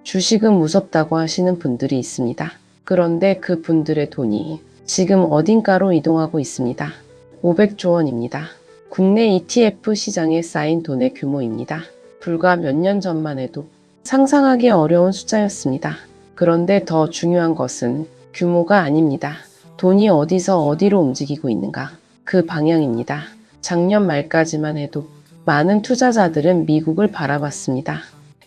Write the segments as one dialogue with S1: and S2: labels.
S1: 주식은 무섭다고 하시는 분들이 있습니다. 그런데 그 분들의 돈이 지금 어딘가로 이동하고 있습니다. 500조 원입니다. 국내 ETF 시장에 쌓인 돈의 규모입니다. 불과 몇 년 전만 해도 상상하기 어려운 숫자였습니다. 그런데 더 중요한 것은 규모가 아닙니다. 돈이 어디서 어디로 움직이고 있는가? 그 방향입니다. 작년 말까지만 해도 많은 투자자들은 미국을 바라봤습니다.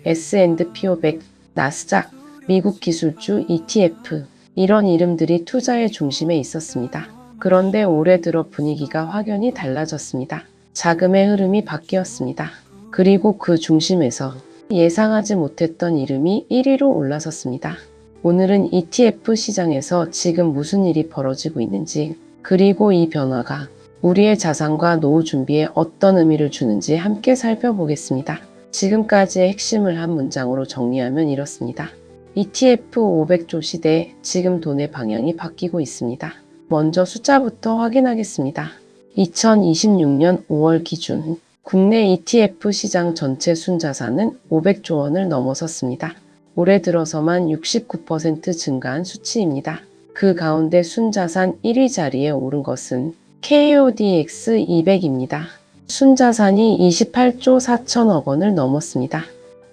S1: S&P 500, 나스닥, 미국 기술주 ETF, 이런 이름들이 투자의 중심에 있었습니다. 그런데 올해 들어 분위기가 확연히 달라졌습니다. 자금의 흐름이 바뀌었습니다. 그리고 그 중심에서 예상하지 못했던 이름이 1위로 올라섰습니다. 오늘은 ETF 시장에서 지금 무슨 일이 벌어지고 있는지, 그리고 이 변화가 우리의 자산과 노후 준비에 어떤 의미를 주는지 함께 살펴보겠습니다. 지금까지의 핵심을 한 문장으로 정리하면 이렇습니다. ETF 500조 시대에 지금 돈의 방향이 바뀌고 있습니다. 먼저 숫자부터 확인하겠습니다. 2026년 5월 기준 국내 ETF 시장 전체 순자산은 500조 원을 넘어섰습니다. 올해 들어서만 69% 증가한 수치입니다. 그 가운데 순자산 1위 자리에 오른 것은 KODX 200입니다. 순자산이 28조 4천억 원을 넘었습니다.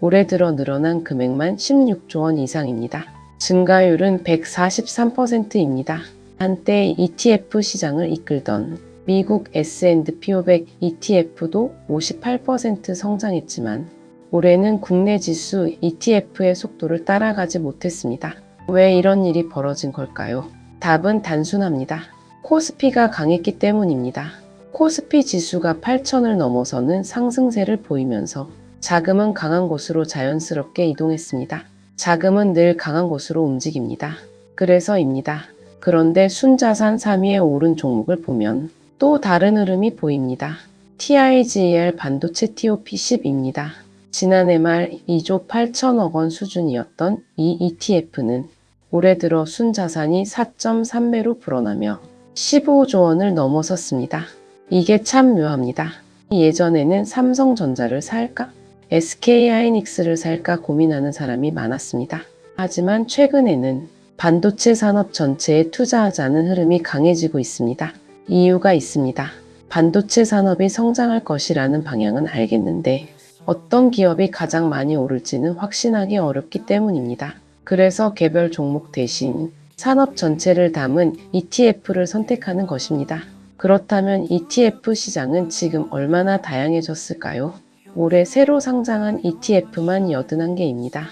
S1: 올해 들어 늘어난 금액만 16조 원 이상입니다. 증가율은 143%입니다. 한때 ETF 시장을 이끌던 미국 S&P 500 ETF도 58% 성장했지만 올해는 국내 지수 ETF의 속도를 따라가지 못했습니다. 왜 이런 일이 벌어진 걸까요? 답은 단순합니다. 코스피가 강했기 때문입니다. 코스피 지수가 8,000을 넘어서는 상승세를 보이면서 자금은 강한 곳으로 자연스럽게 이동했습니다. 자금은 늘 강한 곳으로 움직입니다. 그래서입니다. 그런데 순자산 3위에 오른 종목을 보면 또 다른 흐름이 보입니다. TIGL 반도체 TOP10입니다. 지난해 말 2조 8천억 원 수준이었던 이 ETF는 올해 들어 순자산이 4.3배로 불어나며 15조 원을 넘어섰습니다. 이게 참 묘합니다. 예전에는 삼성전자를 살까? SK하이닉스를 살까 고민하는 사람이 많았습니다. 하지만 최근에는 반도체 산업 전체에 투자하자는 흐름이 강해지고 있습니다. 이유가 있습니다. 반도체 산업이 성장할 것이라는 방향은 알겠는데 어떤 기업이 가장 많이 오를지는 확신하기 어렵기 때문입니다. 그래서 개별 종목 대신 산업 전체를 담은 ETF를 선택하는 것입니다. 그렇다면 ETF 시장은 지금 얼마나 다양해졌을까요? 올해 새로 상장한 ETF만 81개입니다.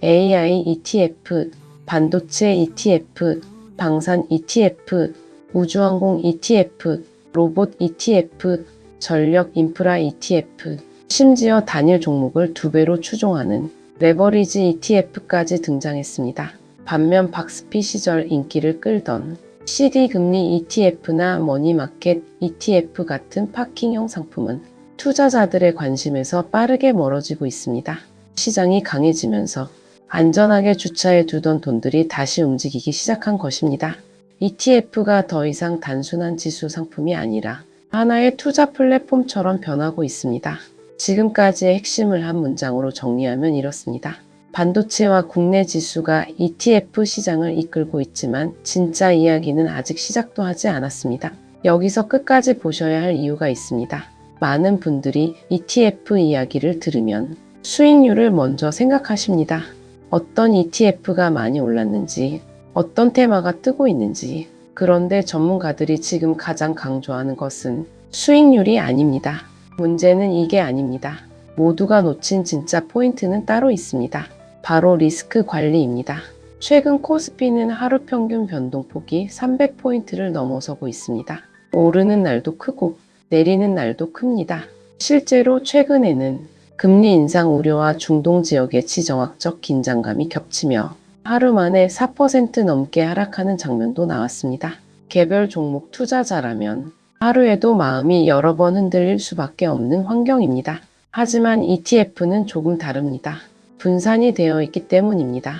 S1: AI ETF, 반도체 ETF, 방산 ETF, 우주항공 ETF, 로봇 ETF, 전력 인프라 ETF, 심지어 단일 종목을 2배로 추종하는 레버리지 ETF까지 등장했습니다. 반면 박스피 시절 인기를 끌던 CD 금리 ETF나 머니마켓 ETF 같은 파킹형 상품은 투자자들의 관심에서 빠르게 멀어지고 있습니다. 시장이 강해지면서 안전하게 주차해 두던 돈들이 다시 움직이기 시작한 것입니다. ETF가 더 이상 단순한 지수 상품이 아니라 하나의 투자 플랫폼처럼 변하고 있습니다. 지금까지의 핵심을 한 문장으로 정리하면 이렇습니다. 반도체와 국내 지수가 ETF 시장을 이끌고 있지만 진짜 이야기는 아직 시작도 하지 않았습니다. 여기서 끝까지 보셔야 할 이유가 있습니다. 많은 분들이 ETF 이야기를 들으면 수익률을 먼저 생각하십니다. 어떤 ETF가 많이 올랐는지, 어떤 테마가 뜨고 있는지. 그런데 전문가들이 지금 가장 강조하는 것은 수익률이 아닙니다. 문제는 이게 아닙니다. 모두가 놓친 진짜 포인트는 따로 있습니다. 바로 리스크 관리입니다. 최근 코스피는 하루 평균 변동폭이 300포인트를 넘어서고 있습니다. 오르는 날도 크고 내리는 날도 큽니다. 실제로 최근에는 금리 인상 우려와 중동 지역의 지정학적 긴장감이 겹치며 하루 만에 4% 넘게 하락하는 장면도 나왔습니다. 개별 종목 투자자라면 하루에도 마음이 여러 번 흔들릴 수밖에 없는 환경입니다. 하지만 ETF는 조금 다릅니다. 분산이 되어 있기 때문입니다.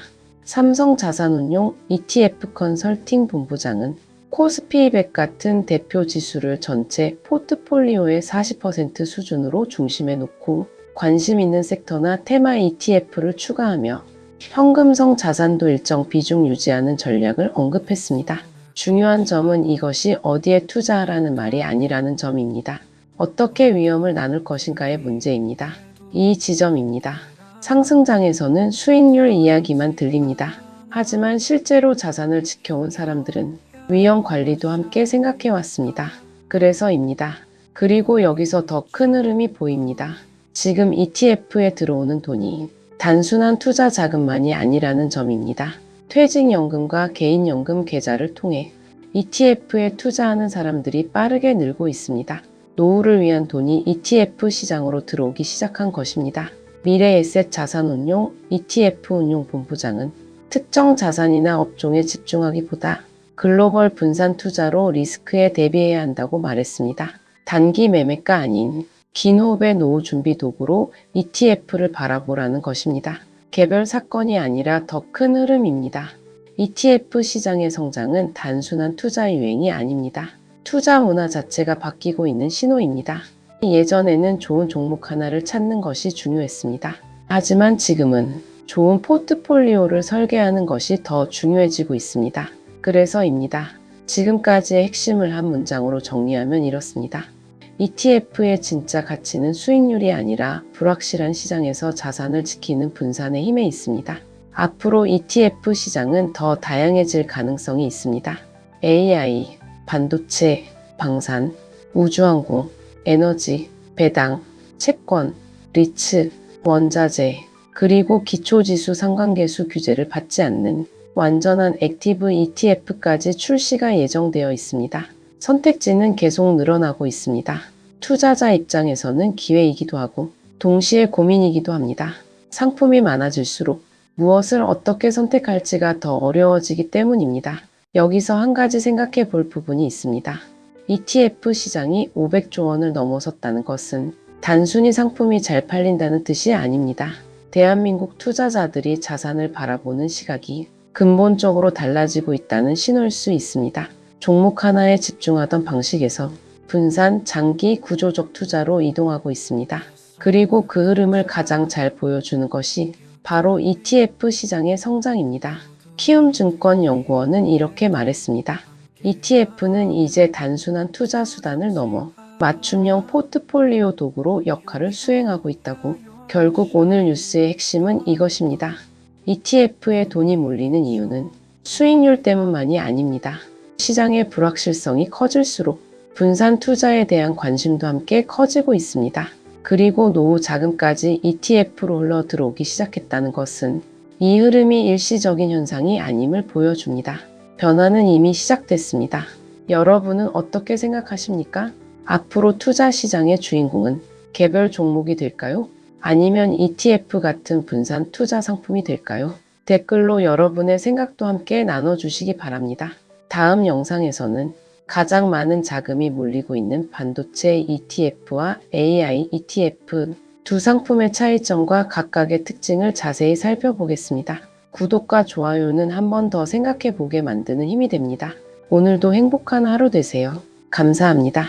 S1: 삼성자산운용 ETF 컨설팅 본부장은 코스피 200 같은 대표 지수를 전체 포트폴리오의 40% 수준으로 중심에 놓고 관심 있는 섹터나 테마 ETF를 추가하며 현금성 자산도 일정 비중 유지하는 전략을 언급했습니다. 중요한 점은 이것이 어디에 투자하라는 말이 아니라는 점입니다. 어떻게 위험을 나눌 것인가의 문제입니다. 이 지점입니다. 상승장에서는 수익률 이야기만 들립니다. 하지만 실제로 자산을 지켜온 사람들은 위험 관리도 함께 생각해 왔습니다. 그래서입니다. 그리고 여기서 더 큰 흐름이 보입니다. 지금 ETF에 들어오는 돈이 단순한 투자 자금만이 아니라는 점입니다. 퇴직연금과 개인연금 계좌를 통해 ETF에 투자하는 사람들이 빠르게 늘고 있습니다. 노후를 위한 돈이 ETF 시장으로 들어오기 시작한 것입니다. 미래에셋 자산운용 ETF 운용 본부장은 특정 자산이나 업종에 집중하기보다 글로벌 분산 투자로 리스크에 대비해야 한다고 말했습니다. 단기 매매가 아닌 긴 호흡의 노후 준비 도구로 ETF를 바라보라는 것입니다. 개별 사건이 아니라 더 큰 흐름입니다. ETF 시장의 성장은 단순한 투자 유행이 아닙니다. 투자 문화 자체가 바뀌고 있는 신호입니다. 예전에는 좋은 종목 하나를 찾는 것이 중요했습니다. 하지만 지금은 좋은 포트폴리오를 설계하는 것이 더 중요해지고 있습니다. 그래서입니다. 지금까지의 핵심을 한 문장으로 정리하면 이렇습니다. ETF의 진짜 가치는 수익률이 아니라 불확실한 시장에서 자산을 지키는 분산의 힘에 있습니다. 앞으로 ETF 시장은 더 다양해질 가능성이 있습니다. AI, 반도체, 방산, 우주항공, 에너지, 배당, 채권, 리츠, 원자재, 그리고 기초지수 상관계수 규제를 받지 않는 완전한 액티브 ETF까지 출시가 예정되어 있습니다. 선택지는 계속 늘어나고 있습니다. 투자자 입장에서는 기회이기도 하고 동시에 고민이기도 합니다. 상품이 많아질수록 무엇을 어떻게 선택할지가 더 어려워지기 때문입니다. 여기서 한 가지 생각해 볼 부분이 있습니다. ETF 시장이 500조 원을 넘어섰다는 것은 단순히 상품이 잘 팔린다는 뜻이 아닙니다. 대한민국 투자자들이 자산을 바라보는 시각이 근본적으로 달라지고 있다는 신호일 수 있습니다. 종목 하나에 집중하던 방식에서 분산, 장기, 구조적 투자로 이동하고 있습니다. 그리고 그 흐름을 가장 잘 보여주는 것이 바로 ETF 시장의 성장입니다. 키움증권연구원은 이렇게 말했습니다. ETF는 이제 단순한 투자 수단을 넘어 맞춤형 포트폴리오 도구로 역할을 수행하고 있다고. 결국 오늘 뉴스의 핵심은 이것입니다. ETF에 돈이 몰리는 이유는 수익률 때문만이 아닙니다. 시장의 불확실성이 커질수록 분산 투자에 대한 관심도 함께 커지고 있습니다. 그리고 노후 자금까지 ETF로 흘러 들어오기 시작했다는 것은 이 흐름이 일시적인 현상이 아님을 보여줍니다. 변화는 이미 시작됐습니다. 여러분은 어떻게 생각하십니까? 앞으로 투자 시장의 주인공은 개별 종목이 될까요? 아니면 ETF 같은 분산 투자 상품이 될까요? 댓글로 여러분의 생각도 함께 나눠주시기 바랍니다. 다음 영상에서는 가장 많은 자금이 몰리고 있는 반도체 ETF와 AI ETF 두 상품의 차이점과 각각의 특징을 자세히 살펴보겠습니다. 구독과 좋아요는 한 번 더 생각해 보게 만드는 힘이 됩니다. 오늘도 행복한 하루 되세요. 감사합니다.